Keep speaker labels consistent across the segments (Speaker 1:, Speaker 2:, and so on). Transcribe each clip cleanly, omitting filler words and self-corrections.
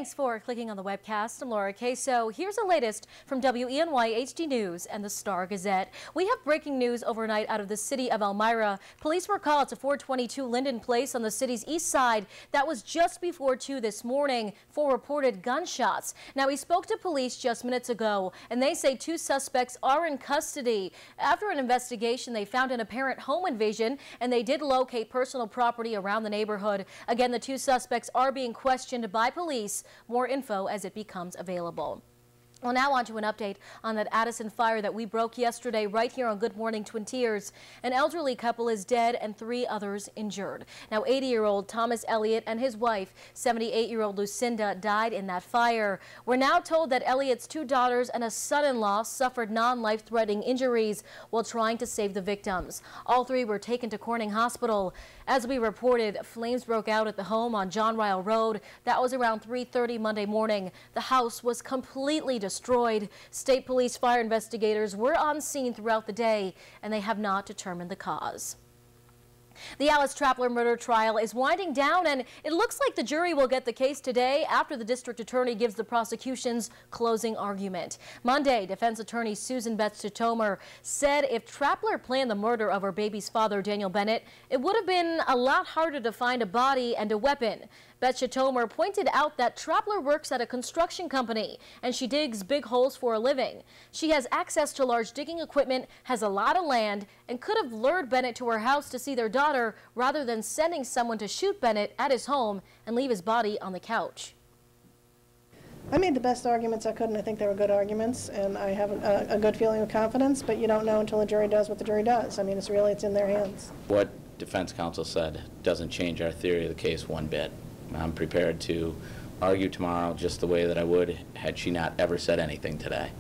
Speaker 1: Thanks for clicking on the webcast. I'm Laura Queso. Here's the latest from WENY HD News and the Star-Gazette. We have breaking news overnight out of the city of Elmira. Police were called to 422 Linden Place on the city's east side. That was just before 2 this morning for reported gunshots. Now, we spoke to police just minutes ago, and they say 2 suspects are in custody. After an investigation, they found an apparent home invasion, and they did locate personal property around the neighborhood. Again, the 2 suspects are being questioned by police. More info as it becomes available. Well, now on to an update on that Addison fire that we broke yesterday right here on Good Morning Twin Tiers. An elderly couple is dead and 3 others injured. Now, 80-year-old Thomas Elliott and his wife, 78-year-old Lucinda, died in that fire. We're now told that Elliott's 2 daughters and a son-in-law suffered non-life-threatening injuries while trying to save the victims. All 3 were taken to Corning Hospital. As we reported, flames broke out at the home on John Ryle Road. That was around 3:30 Monday morning. The house was completely destroyed. State police fire investigators were on scene throughout the day, and they have not determined the cause. The Alice Trappler murder trial is winding down, and it looks like the jury will get the case today after the district attorney gives the prosecution's closing argument. Monday, defense attorney Susan Beth Chitomer said if Trappler planned the murder of her baby's father, Daniel Bennett, it would have been a lot harder to find a body and a weapon. Beth Chitomer pointed out that Trappler works at a construction company, and she digs big holes for a living. She has access to large digging equipment, has a lot of land, and could have lured Bennett to her house to see their daughter rather than sending someone to shoot Bennett at his home and leave his body on the couch.
Speaker 2: I made the best arguments I could, and I think they were good arguments, and I have a good feeling of confidence, but you don't know until the jury does what the jury does. I mean, it's in their hands.
Speaker 3: What defense counsel said doesn't change our theory of the case one bit. I'm prepared to argue tomorrow just the way that I would had she not ever said anything today.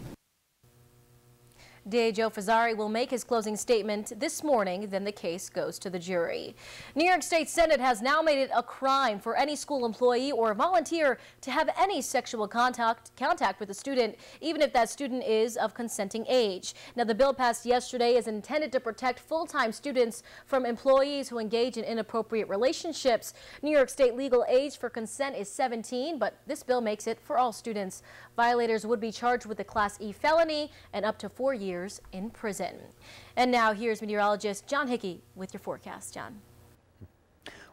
Speaker 1: DA Joe Fazzari will make his closing statement this morning, then the case goes to the jury. New York State Senate has now made it a crime for any school employee or volunteer to have any sexual contact with a student, even if that student is of consenting age. Now, the bill passed yesterday is intended to protect full-time students from employees who engage in inappropriate relationships. New York State legal age for consent is 17, but this bill makes it for all students. Violators would be charged with a Class E felony and up to 4 years in prison. And now here's meteorologist John Hickey with your forecast. John.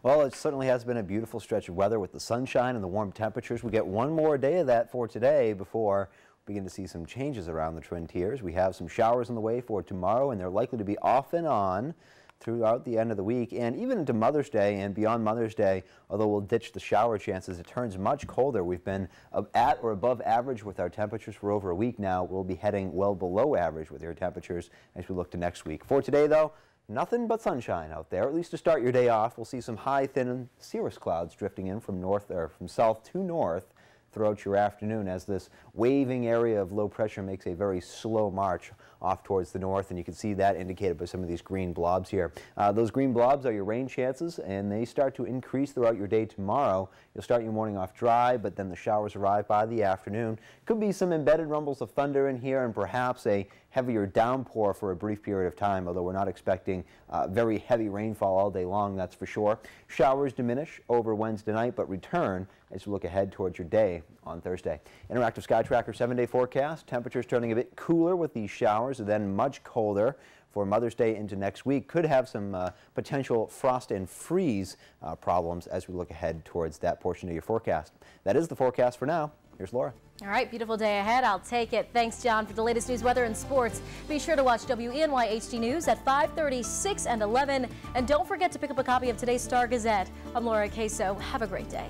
Speaker 4: Well, it certainly has been a beautiful stretch of weather with the sunshine and the warm temperatures. We get one more day of that for today before we begin to see some changes around the Twin Tiers. We have some showers on the way for tomorrow, and they're likely to be off and on throughout the end of the week and even into Mother's Day and beyond Mother's Day. Although we'll ditch the shower chances, it turns much colder. We've been at or above average with our temperatures for over a week now. We'll be heading well below average with your temperatures as we look to next week. For today, though, nothing but sunshine out there, at least to start your day off. We'll see some high, thin cirrus clouds drifting in from south to north throughout your afternoon as this waving area of low pressure makes a very slow march off towards the north, and you can see that indicated by some of these green blobs here. Those green blobs are your rain chances, and they start to increase throughout your day tomorrow. You'll start your morning off dry, but then the showers arrive by the afternoon. Could be some embedded rumbles of thunder in here and perhaps a heavier downpour for a brief period of time, although we're not expecting very heavy rainfall all day long, that's for sure. Showers diminish over Wednesday night, but return as you look ahead towards your day on Thursday. Interactive Sky Tracker 7-day forecast. Temperatures turning a bit cooler with these showers, and then much colder for Mother's Day into next week. Could have some potential frost and freeze problems as we look ahead towards that portion of your forecast. That is the forecast for now. Here's Laura.
Speaker 1: All right, beautiful day ahead. I'll take it. Thanks, John, for the latest news, weather, and sports. Be sure to watch WENY HD News at 5:30, 6, and 11. And don't forget to pick up a copy of today's Star-Gazette. I'm Laura Queso. Have a great day.